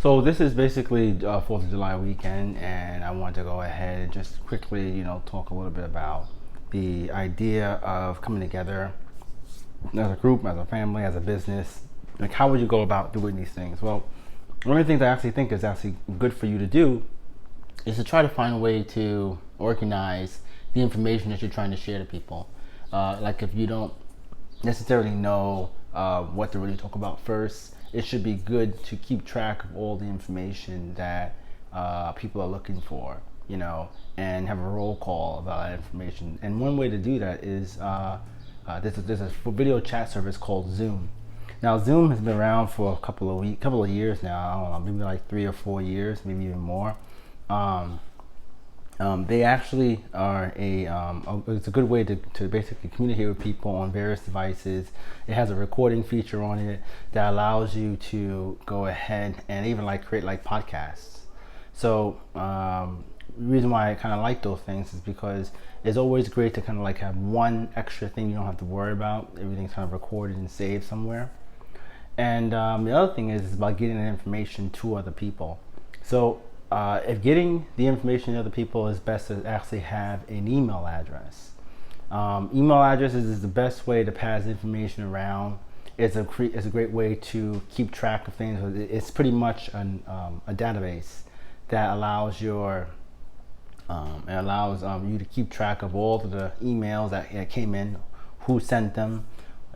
So this is basically 4th of July weekend, and I want to go ahead and just quickly, talk a little bit about the idea of coming together as a group, as a family, as a business. Like, how would you go about doing these things? Well, one of the things I actually think is actually good for you to do is to try to find a way to organize the information that you're trying to share to people. Like if you don't necessarily know what to really talk about first, it should be good to keep track of all the information that people are looking for, and have a roll call about that information. And one way to do that is there's a video chat service called Zoom. Now, Zoom has been around for a couple of years now. I don't know, maybe like 3 or 4 years, maybe even more. They actually are it's a good way to basically communicate with people on various devices. It has a recording feature on it that allows you to go ahead and even create podcasts. So the reason why I kind of like those things is because it's always great to kind of have one extra thing you don't have to worry about. Everything's kind of recorded and saved somewhere. And the other thing is about getting that information to other people. So if getting the information to other people is best to actually have an email address. Email addresses is the best way to pass information around. It's a great way to keep track of things. It's pretty much a database that allows you to keep track of all of the emails that came in, who sent them,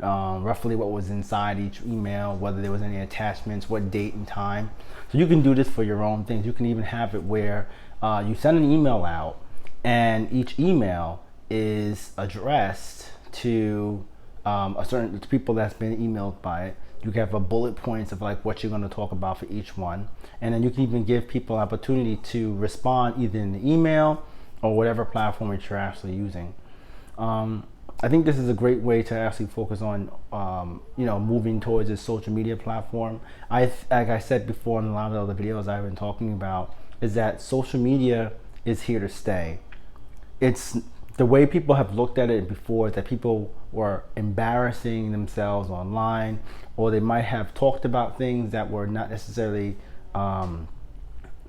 roughly what was inside each email, whether there was any attachments, what date and time. So you can do this for your own things. You can even have it where you send an email out, and each email is addressed to to people that's been emailed by it. You can have a bullet points of what you're going to talk about for each one, and then you can even give people an opportunity to respond either in the email or whatever platform that you're actually using. I think this is a great way to actually focus on, moving towards a social media platform. Like I said before in a lot of the videos I've been talking about, is that social media is here to stay. It's the way people have looked at it before, that people were embarrassing themselves online, or they might have talked about things that were not necessarily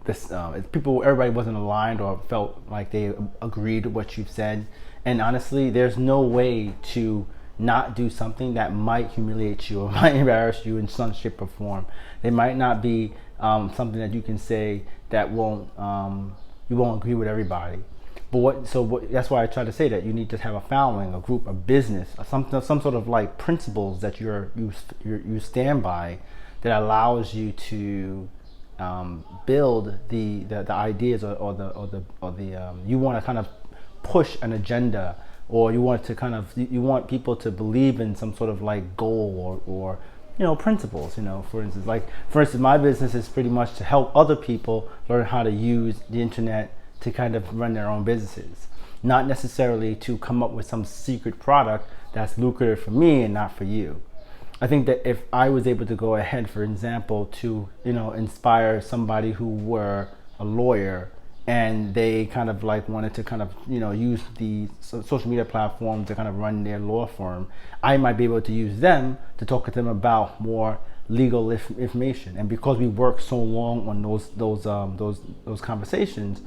everybody wasn't aligned or felt like they agreed with what you've said. And honestly, there's no way to not do something that might humiliate you or might embarrass you in some shape or form. There might not be something that you can say that you won't agree with everybody. But that's why I try to say that you need to have a following, a group, a business, some sort of principles that you stand by, that allows you to build the ideas or the you want to kind of push an agenda, or you want people to believe in some sort of goal or principles. For instance, my business is pretty much to help other people learn how to use the internet to kind of run their own businesses, not necessarily to come up with some secret product that's lucrative for me and not for you. I think that if I was able to go ahead, for example, to inspire somebody who were a lawyer, and they kind of wanted to kind of use the social media platform to kind of run their law firm, I might be able to use them to talk to them about more legal information. And because we work so long on those conversations,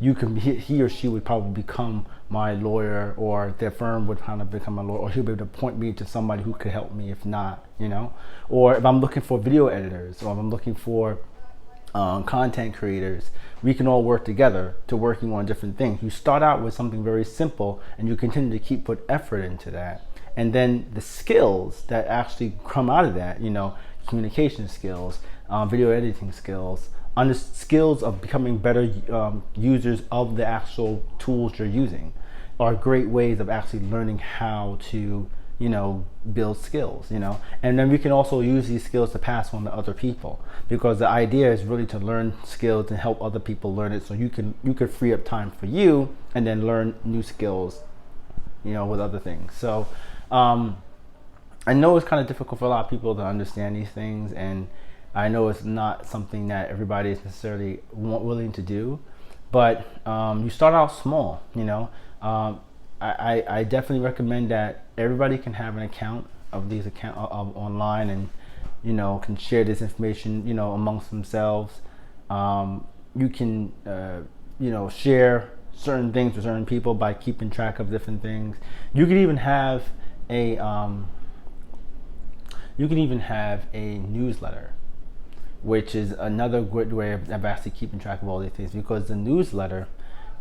he or she would probably become my lawyer, or their firm would kind of become a lawyer, or he'll be able to point me to somebody who could help me if not, or if I'm looking for video editors, or if I'm looking for content creators, we can all work together to working on different things. You start out with something very simple, and you continue to put effort into that, and then the skills that actually come out of that, communication skills, video editing skills, skills of becoming better users of the actual tools you're using, are great ways of actually learning how to build skills, and then we can also use these skills to pass on to other people, because the idea is really to learn skills and help other people learn it, so you could free up time for you and then learn new skills, with other things. So I know it's kind of difficult for a lot of people to understand these things, and I know it's not something that everybody is necessarily willing to do, but you start out small. I definitely recommend that everybody can have an account of online, and can share this information, amongst themselves. You can, share certain things with certain people by keeping track of different things. You could even have a newsletter, which is another good way of actually keeping track of all these things, because the newsletter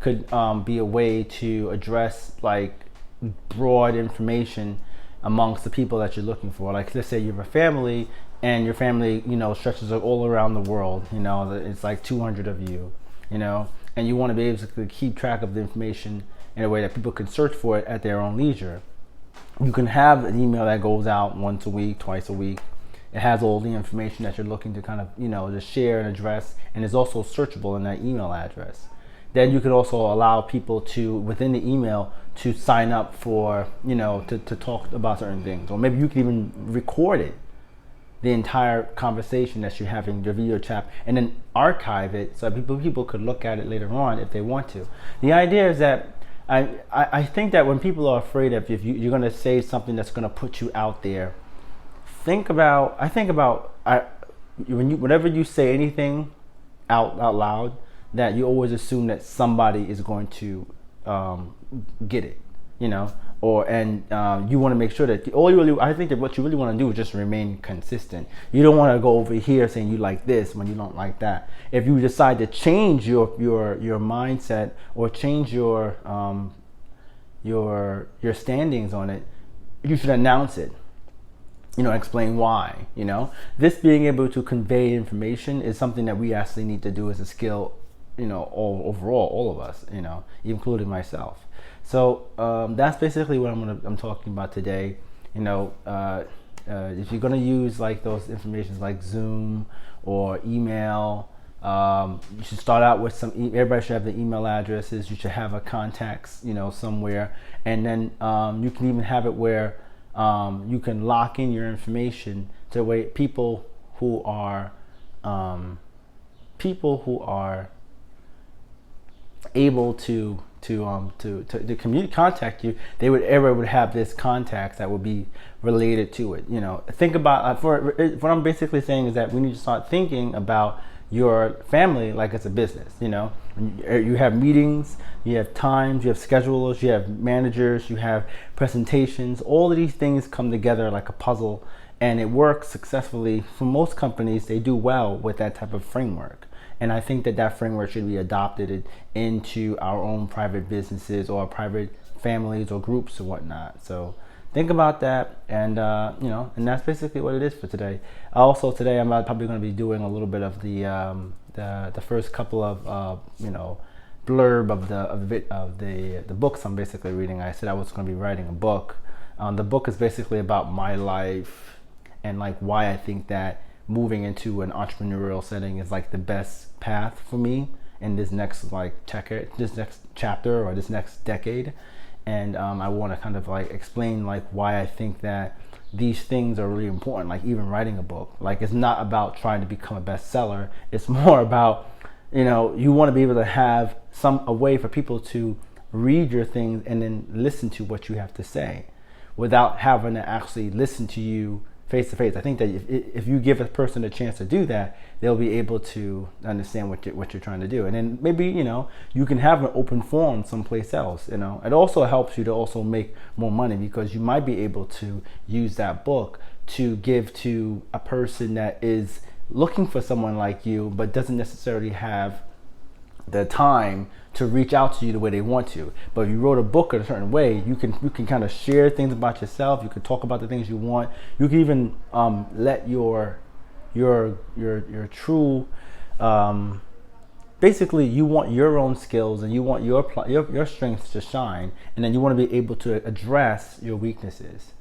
could be a way to address like broad information amongst the people that you're looking for. Like, let's say you have a family, and your family, stretches all around the world. It's like 200 of you, and you want to be able to keep track of the information in a way that people can search for it at their own leisure. You can have an email that goes out once a week, twice a week. It has all the information that you're looking to kind of, to share and address, and it's also searchable in that email address. Then you could also allow people to, within the email, to sign up for, to talk about certain things. Or maybe you could even record it, the entire conversation that you're having, your video chat, and then archive it so people could look at it later on if they want to. The idea is that I think that when people are afraid of if you're going to say something that's going to put you out there, whenever you say anything out loud, that you always assume that somebody is going to get it, you want to make sure that I think that what you really want to do is just remain consistent. You don't want to go over here saying you like this when you don't like that. If you decide to change your mindset or change your standings on it, you should announce it. Explain why. This being able to convey information is something that we actually need to do as a skill, all of us, including myself. So that's basically what I'm talking about today. If you're gonna use like those informations like Zoom or email, you should start out with everybody should have the email addresses. You should have a contacts, somewhere, and then you can even have it where you can lock in your information to where people who are able to contact you, everyone would have this contacts that would be related to it. Think about what I'm basically saying is that we need to start thinking about your family like it's a business. You have meetings, you have times, you have schedulers, you have managers, you have presentations. All of these things come together like a puzzle, and it works successfully. For most companies, they do well with that type of framework. And I think that framework should be adopted into our own private businesses or private families or groups or whatnot. So think about that, and and that's basically what it is for today. Also today, I'm probably going to be doing a little bit of the first couple of blurb of the books I'm basically reading. I said I was going to be writing a book. The book is basically about my life and like why I think that moving into an entrepreneurial setting is like the best path for me in this next chapter or this next decade. And I want to kind of like explain like why I think that these things are really important. Like even writing a book, like it's not about trying to become a bestseller. It's more about, you want to be able to have a way for people to read your things and then listen to what you have to say without having to actually listen to you face to face. I think that if you give a person a chance to do that, they'll be able to understand what you're trying to do. And then maybe, you can have an open forum someplace else. It also helps you to also make more money, because you might be able to use that book to give to a person that is looking for someone like you, but doesn't necessarily have the time to reach out to you the way they want to. But if you wrote a book in a certain way, you can kind of share things about yourself. You can talk about the things you want. You can even let your true basically you want your own skills and you want your strengths to shine, and then you want to be able to address your weaknesses.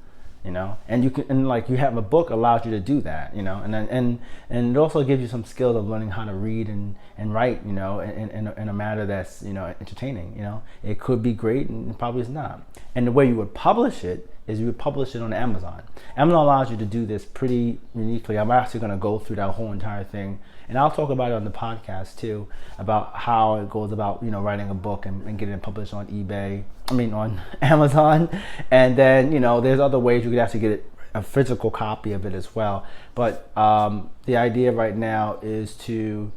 And you can, and like you have a book allows you to do that, and it also gives you some skills of learning how to read and write, in a manner that's, entertaining. It could be great and probably is not. And the way you would publish it is you would publish it on Amazon. Amazon allows you to do this pretty uniquely. I'm actually going to go through that whole entire thing, and I'll talk about it on the podcast too, about how it goes about, writing a book and getting it published on on Amazon. And then, there's other ways you could actually get it a physical copy of it as well. But the idea right now is to,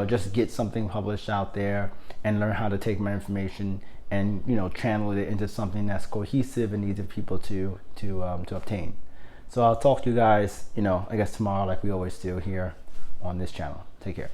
just get something published out there and learn how to take my information and, channel it into something that's cohesive and easy for people to obtain. So I'll talk to you guys, I guess tomorrow, like we always do here on this channel. Take care.